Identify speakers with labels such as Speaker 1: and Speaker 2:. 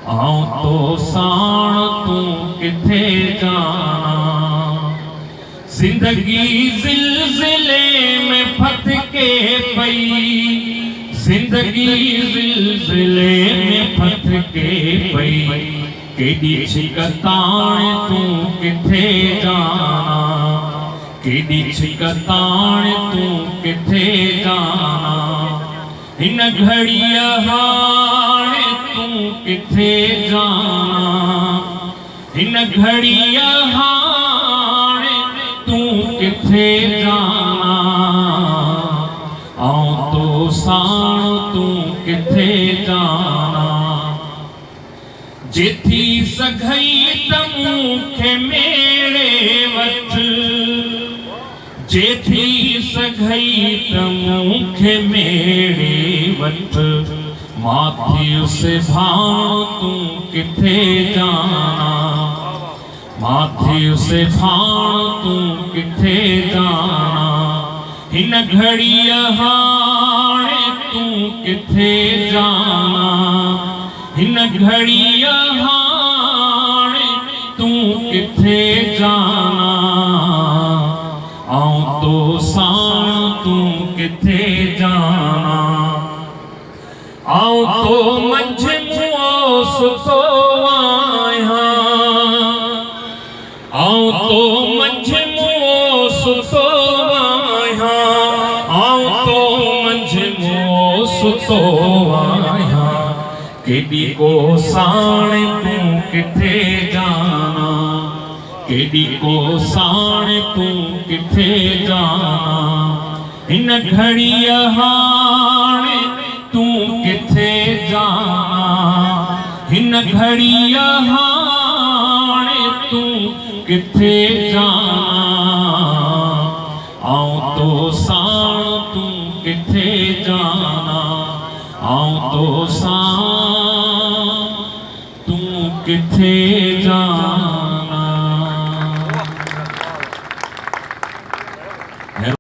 Speaker 1: आऊं तो साण तू किथे जाना। जिंदगी जिलजिले में फटके पई, जिंदगी जिलजिले में फटके पई। केडी छिकताण तू किथे जाना, केडी छिकताण तू किथे जाना। इन घड़िया हाणे तू किथे जाना, इन घड़िया हाणे तू किथे जाना। आऊं तो साण तू किथे जाना। जेथी सघई त मूंखे मेरे वठ, जेथी सघई त मूंखे मेरे वठ। माथी उसे भाण तू किथे जाना, माथी उसे भाण तू किथे जाना। हिन घड़िया हाणे तू किथे जाना, हिन घड़िया हाणे तू किथे जाना। आऊं तो साण तू किथे जाना। आऊं तो मंझ मुओ सुतो आहियां, आऊं तो मंझ मुओ सुतो आहियां। आऊं तो मंझ मुओ सुतो आहियां। केडी को साण तू किथे जाना, केडी को साण तू किथे जाना। हिन घड़िया हाणे तू किथे जाना, हिन घड़िया हाणे तू किथे जाना। आऊं तो साण तू किथे जाना, आऊं तो साण तू किथे जाना।